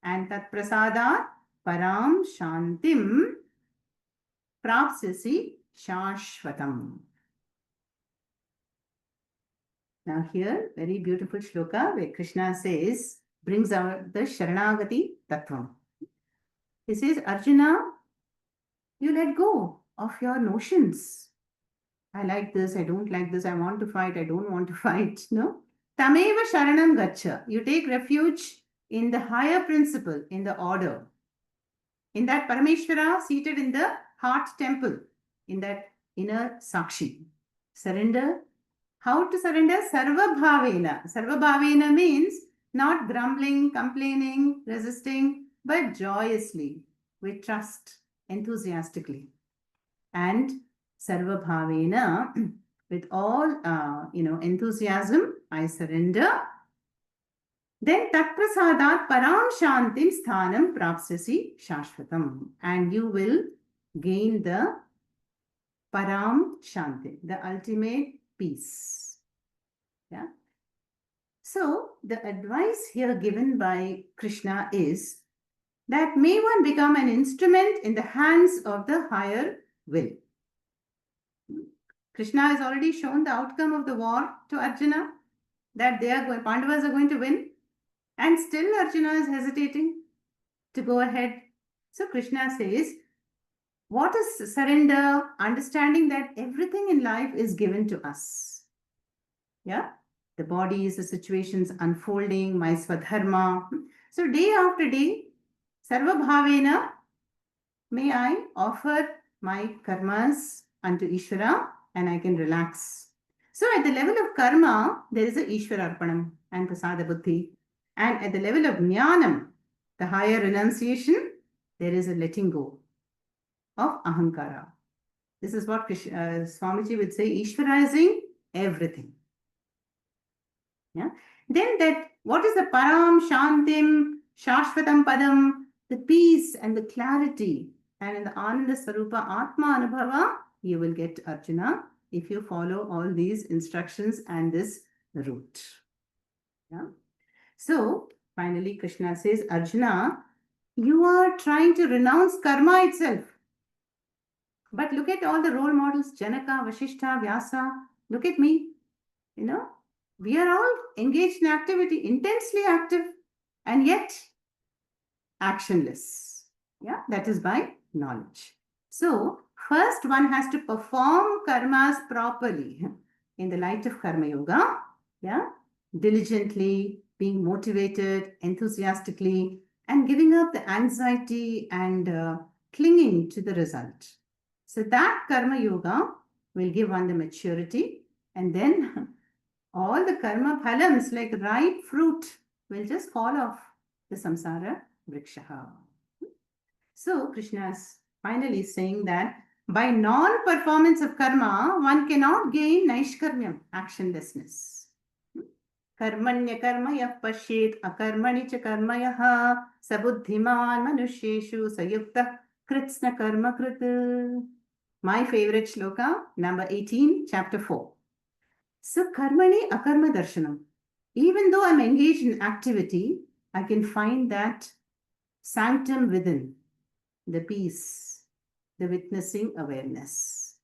and tat prasadat param shantim prapsyasi shashvatam. Now here, very beautiful shloka where Krishna says, brings out the Sharanagati Tattvam. He says, Arjuna, you let go of your notions. I like this, I don't like this, I want to fight, I don't want to fight. No? Tameva Sharanam Gaccha. You take refuge in the higher principle, in the order. In that Parameshwara seated in the heart temple, in that inner Sakshi. Surrender. How to surrender? Sarva Bhavena. Sarva Bhavena means not grumbling, complaining, resisting, but joyously, with trust, enthusiastically. And Sarva Bhavena, with all enthusiasm, I surrender. Then Tat Prasadat Param Shantim Sthanam Prapsyasi Shashvatam. And you will gain the Param Shanti, the ultimate peace. Yeah. So the advice here given by Krishna is that may one become an instrument in the hands of the higher will. Krishna has already shown the outcome of the war to Arjuna, that Pandavas are going to win, and still Arjuna is hesitating to go ahead. So Krishna says, what is surrender? Understanding that everything in life is given to us. Yeah, the bodies, the situations unfolding, my swadharma. So day after day, sarva bhavena, may I offer my karmas unto Ishvara and I can relax. So at the level of karma, there is a Ishvara arpanam and prasada buddhi. And at the level of jnanam, the higher renunciation, there is a letting go of ahankara. This is what Swamiji would say, Ishvarizing everything. Yeah. Then what is the param shantim shashvatam padam? The peace and the clarity. And in the Ananda Swarupa Atma Anubhava, you will get Arjuna if you follow all these instructions and this route. Yeah. So finally Krishna says, Arjuna, you are trying to renounce karma itself. But look at all the role models, Janaka, Vashishta, Vyasa. Look at me. We are all engaged in activity, intensely active, and yet actionless. Yeah, that is by knowledge. So first one has to perform karmas properly in the light of Karma Yoga. Yeah, diligently, being motivated, enthusiastically, and giving up the anxiety and clinging to the result. So that Karma Yoga will give one the maturity, and then all the karma phalams like ripe fruit will just fall off the samsara vriksha. So Krishna is finally saying that by non-performance of karma, one cannot gain naishkarmyam, actionlessness. Karmanya karma yah pashet akarmani cha karma yaha sabuddhiman manusheshu sayukta kritsna karma krit. My favorite shloka, number 18, chapter 4. So karmani akarma darshanam. Even though I'm engaged in activity, I can find that sanctum within, the peace, the witnessing awareness.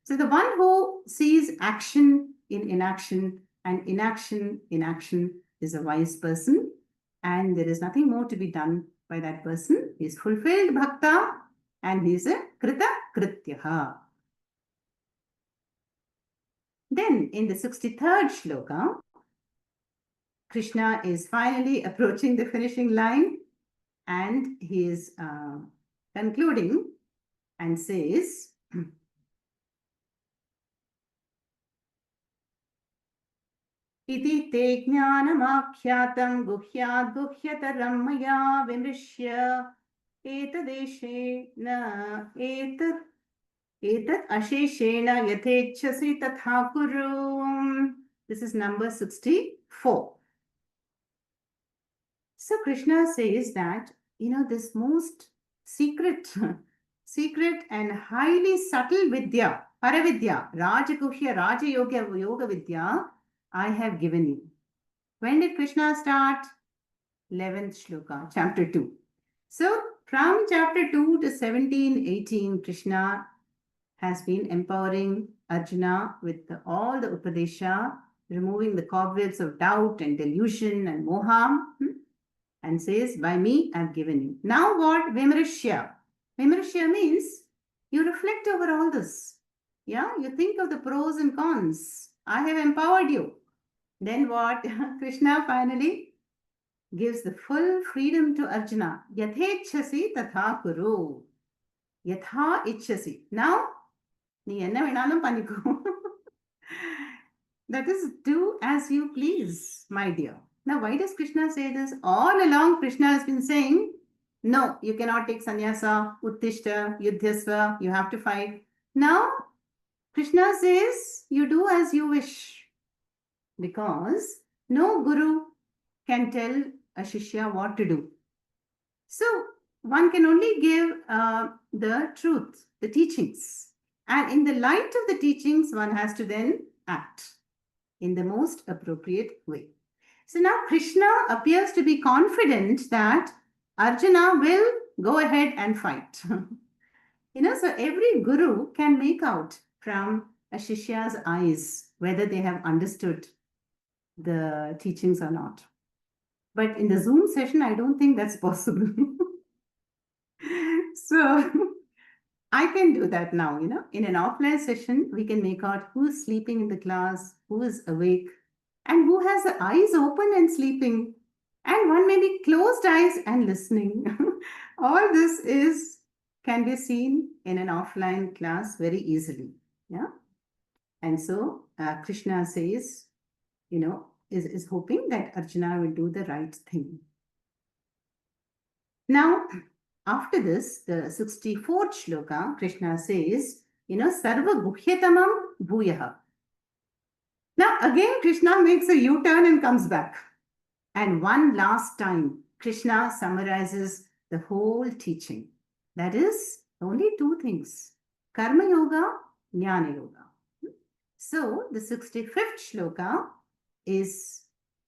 So the one who sees action in inaction and inaction in action is a wise person and there is nothing more to be done by that person. He is fulfilled bhakta and he is a krita krityaha. Then in the 63rd shloka, Krishna is finally approaching the finishing line and he is concluding and says, Iti te jnanamakhyatam guhyad guhyataram maya vimrishya etadeshe na etat asheshena yathechasi tatha kuru. This is number 64. So Krishna says that, this most secret and highly subtle vidya, paravidya, rajaguhya, yoga vidya, I have given you. When did Krishna start? 11th shloka, chapter 2. So from chapter 2 to 17, 18, Krishna has been empowering Arjuna with all the Upadesha, removing the cobwebs of doubt and delusion and moha, and says, by me I've given you. Now what? Vimrishya. Vimrishya means you reflect over all this. Yeah, you think of the pros and cons. I have empowered you. Then what? Krishna finally gives the full freedom to Arjuna. Yathechasi tatha kuru. Yatha ichhasi. Now, nee enna venalum pannikko. That is, do as you please, my dear. Now, why does Krishna say this? All along, Krishna has been saying, no, you cannot take sannyasa, uttishta, yudhyasva, you have to fight. Now, Krishna says, you do as you wish. Because no guru can tell a shishya what to do. So, one can only give the truth, the teachings. And in the light of the teachings, one has to then act in the most appropriate way. So now Krishna appears to be confident that Arjuna will go ahead and fight. So every guru can make out from a shishya's eyes whether they have understood the teachings or not. But in the Zoom session, I don't think that's possible. So I can do that now, In an offline session, we can make out who's sleeping in the class, who is awake, and who has the eyes open and sleeping, and one may be closed eyes and listening. All this can be seen in an offline class very easily. Yeah. And so Krishna says, is hoping that Arjuna will do the right thing. Now, after this, the 64th shloka, Krishna says, Sarva Guhyatamam Bhuyaha. Now, again, Krishna makes a U-turn and comes back. And one last time, Krishna summarizes the whole teaching. That is only two things, Karma Yoga, Jnana Yoga. So, the 65th shloka is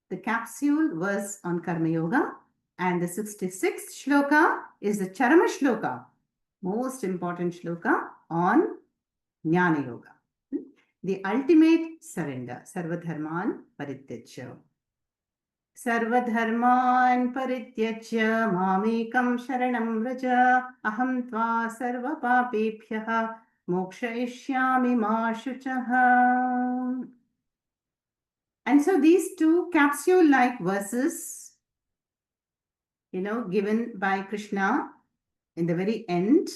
the capsule verse on Karma Yoga. And the 66th shloka is the Charama shloka, most important shloka on Jnana Yoga. The ultimate surrender, Sarvadharman Parityajya. Sarvadharman Parityajya Mamekam Sharanam Vraja Aham Tva Sarva Papebhyaha Mokshayishyami Ma Shuchaha. And so these two capsule-like verses, given by Krishna in the very end,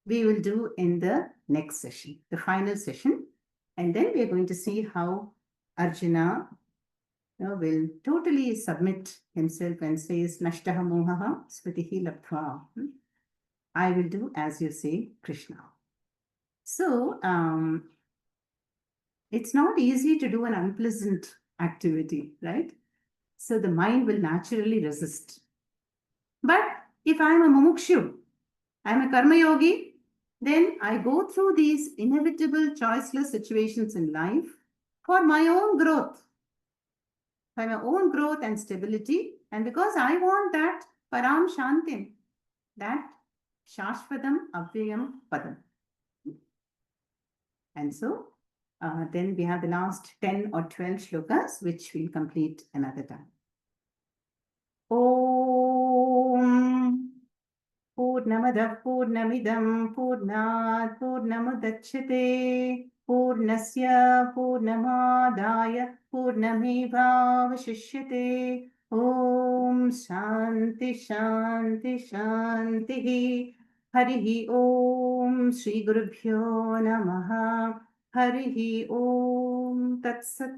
we will do in the next session, the final session. And then we are going to see how Arjuna will totally submit himself and says, Nashtaha mohaha smritihi labdhva. I will do as you say, Krishna. So, it's not easy to do an unpleasant activity, right? So the mind will naturally resist. But if I am a mumukshu, I am a karma yogi, then I go through these inevitable choiceless situations in life for my own growth, and stability, and because I want that param shantim, that shashvatam avyayam padam. And so Then we have the last 10 or 12 shlokas, which we'll complete another time. Om Purnamadah Purnamidam Purnat Purnamudachyate Purnasya Purnamadaya Purnamevavashishyate Om Shanti Shanti Shanti Harihi Om Shri Gurubhyo Namaha Harihi Om Tat Sat